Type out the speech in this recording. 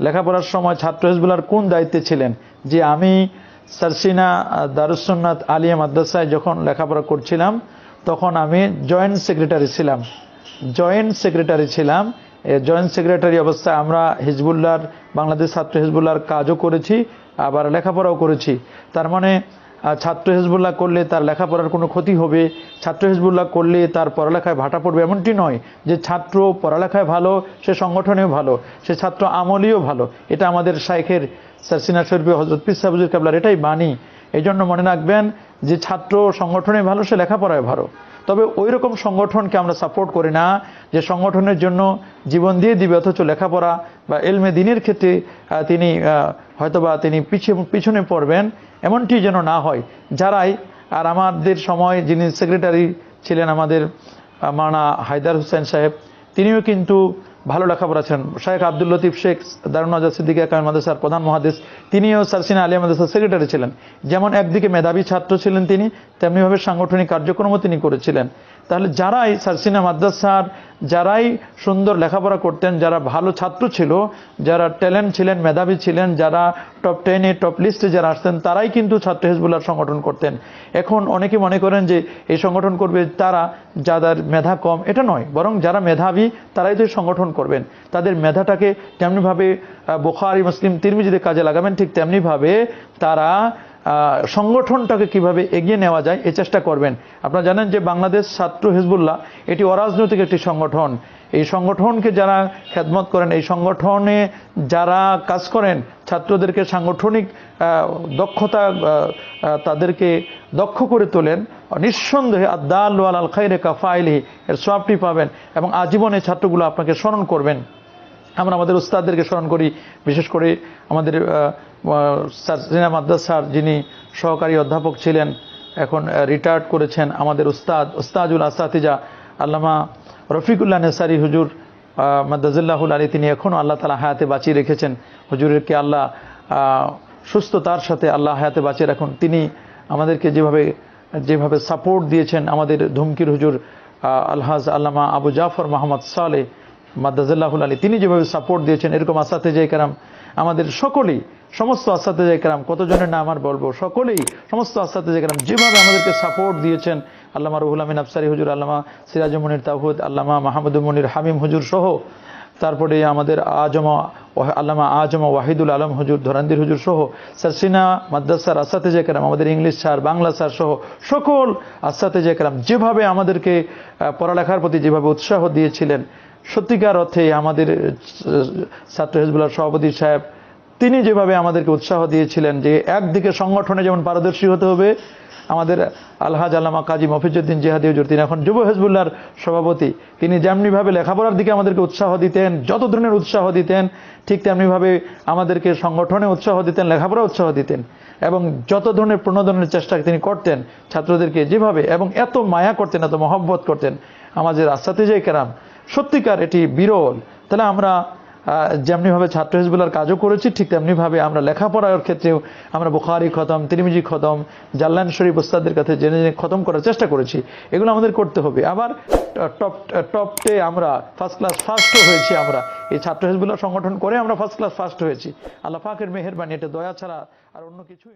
লেখাপড়ার সময় ছাত্র হিজবুল্লাহর কোন দায়িত্বে ছিলেন? যে আমি সারসিনা দারুস সুন্নাত আলিয়া মাদ্রাসায় যখন লেখাপড়া করছিলাম তখন আমি জয়েন্ট সেক্রেটারি ছিলাম। জয়েন্ট সেক্রেটারি অবস্থায় আমরা হিজবুল্লাহর, বাংলাদেশ ছাত্র হিজবুল্লাহর কাজও করেছি, আবার লেখাপড়াও করেছি। তার মানে ছাত্র হিজবুল্লাহ করলে তার লেখাপড়ার কোনো ক্ষতি হবে, ছাত্র হিজবুল্লাহ করলে তার পড়ালেখায় ভাটা পড়বে, এমনটি নয়। যে ছাত্র পড়ালেখায় ভালো, সে সংগঠনেও ভালো, সে ছাত্র আমলেও ভালো। এটা আমাদের শাইখের সারসিনা শরীফে হযরত পীর সাহেব হুজুর কেবলার এটাই বাণী। এই জন্য মনে রাখবেন যে ছাত্র সংগঠনে ভালো, সে লেখাপড়ায় ভালো। তবে ওই রকম সংগঠনকে আমরা সাপোর্ট করি না যে সংগঠনের জন্য জীবন দিয়ে দিবে অথচ লেখাপড়া বা এলমে দিনের ক্ষেত্রে তিনি হয়তোবা তিনি পিছনে পড়বেন, এমনটি যেন না হয়। যারাই আর আমাদের সময় যিনি সেক্রেটারি ছিলেন আমাদের মাওলানা হায়দার হোসেন সাহেব, তিনিও কিন্তু ভালো লেখাপড়া ছিলেন। শেখ আব্দুল লতিফ শেখ দারুন নাজাত সিদ্দিকী কামিল মাদ্রাসার প্রধান মুহাদ্দিস, তিনিও সারসিনা আলিয়া মাদ্রাসার সেক্রেটারি ছিলেন। যেমন একদিকে মেধাবী ছাত্র ছিলেন তিনি, তেমনিভাবে সাংগঠনিক কার্যক্রমও তিনি করেছিলেন। তাহলে যারাই সারসিনা মাদ্রাসার যারাই সুন্দর লেখাপড়া করতেন, যারা ভালো ছাত্র ছিল, যারা ট্যালেন্ট ছিলেন, মেধাবী ছিলেন, যারা টপ 10-এ টপ লিস্টে যারা আসতেন, তারাই কিন্তু ছাত্র হিজবুল্লাহর সংগঠন করতেন। এখন অনেকে মনে করেন যে এই সংগঠন করবে তারা যাদের মেধা কম, এটা নয়, বরং যারা মেধাবী তারাই তো সংগঠন করবেন। তাদের মেধাটাকে যেমনিভাবে বুখারী, মুসলিম, তিরমিজিতে কাজে লাগাবেন, ঠিক তেমনিভাবে তারা সংগঠনটাকে কিভাবে এগিয়ে নেওয়া যায় এই চেষ্টা করবেন। আপনারা জানেন যে বাংলাদেশ ছাত্র হিজবুল্লাহ এটি অরাজনৈতিক একটি সংগঠন। এই সংগঠনকে যারা খেদমত করেন, এই সংগঠনে যারা কাজ করেন, ছাত্রদেরকে সাংগঠনিক দক্ষতা তাদেরকে দক্ষ করে তোলেন, নিঃসন্দেহে আদ-দাল্লু আলাল খায়রি কাফাইলিহি এর সওয়াবটি পাবেন এবং আজীবনে ছাত্রগুলো আপনাকে স্মরণ করবেন। আমরা আমাদের উস্তাদদেরকে স্মরণ করি, বিশেষ করে আমাদের সারসিনা মাদ্রাসার যিনি সহকারী অধ্যাপক ছিলেন, এখন রিটায়ার্ড করেছেন, আমাদের উস্তাজুল আসাতিজা আল্লামা রফিকুল্লাহ নেসারি হুজুর মাদ্দাজিল্লাহুল আলী, তিনি এখনও আল্লাহ তাআলা হায়াতে বাঁচিয়ে রেখেছেন। হুজুরকে আল্লাহ সুস্থতার সাথে আল্লাহ হায়াতে বাঁচিয়ে রাখুন। তিনি আমাদেরকে যেভাবে সাপোর্ট দিয়েছেন, আমাদের ধুমকির হুজুর আলহাজ আল্লামা আবু জাফর মোহাম্মদ সালেহ মাদ্দাজিল্লাহুল আলী, তিনি যেভাবে সাপোর্ট দিয়েছেন, এরকম আসাতেজায়ে কেরাম আমাদের সকলেই, সমস্ত আসাতেজায়ে কেরাম, কতজনের নাম আর বলবো, সকলেই সমস্ত আসাতেজায়ে কেরাম যেভাবে আমাদেরকে সাপোর্ট দিয়েছেন, আল্লামা রুহুল আমিন আফসারি হুজুর, আল্লামা সিরাজুল মুনির তাওহীদ, আল্লামা মাহমুদুল মুনির হামিম হুজুর সহ, তারপরে আমাদের আল্লামা আজমা ওয়াহিদুল আলম হুজুর, ধরান্দির হুজুর সহ, সারসিনা মাদ্রাসার আসাতেজায়ে কেরাম, আমাদের ইংলিশ স্যার, বাংলা স্যার সহ সকল আসাতেজায়ে কেরাম যেভাবে আমাদেরকে পড়ালেখার প্রতি যেভাবে উৎসাহ দিয়েছিলেন, সত্যিকার অর্থে আমাদের ছাত্র হিজবুল্লাহর সভাপতি সাহেব, তিনি যেভাবে আমাদেরকে উৎসাহ দিয়েছিলেন যে একদিকে সংগঠনে যেমন পারদর্শী হতে হবে, আমাদের আলহাজ আল্লামা কাজী মফিজউদ্দিন জিহাদি হুজুর, তিনি এখন যুব হিজবুল্লাহর সভাপতি, তিনি যেমনিভাবে লেখাপড়ার দিকে আমাদেরকে উৎসাহ দিতেন, যত ধরনের উৎসাহ দিতেন, ঠিক তেমনিভাবে আমাদেরকে সংগঠনে উৎসাহ দিতেন, লেখাপড়া উৎসাহ দিতেন এবং যত ধরনের প্রণোদনের চেষ্টা তিনি করতেন ছাত্রদেরকে যেভাবে, এবং এত মায়া করতেন, এত মহব্বত করতেন আমাদের আসাতেজায়ে কেরাম, সত্যিকার এটি বিরল। তাহলে আমরা যেমনিভাবে ছাত্র হিজবুল্লাহর কাজও করেছি, ঠিক তেমনিভাবে আমরা লেখাপড়ার ক্ষেত্রেও আমরা বুখারী খতম, তিরমিজি খতম, জাল্লান শরীফ উস্তাদের কাছে জেনে জেনে খতম করার চেষ্টা করেছি। এগুলো আমাদের করতে হবে। আবার টপতে আমরা ফার্স্টও হয়েছি। আমরা এই ছাত্র হিজবুল্লাহ সংগঠন করে আমরা ফার্স্ট ক্লাস ফার্স্ট হয়েছি। আল্লাহ পাকের মেহেরবানি, এটা দয়া ছাড়া আর অন্য কিছু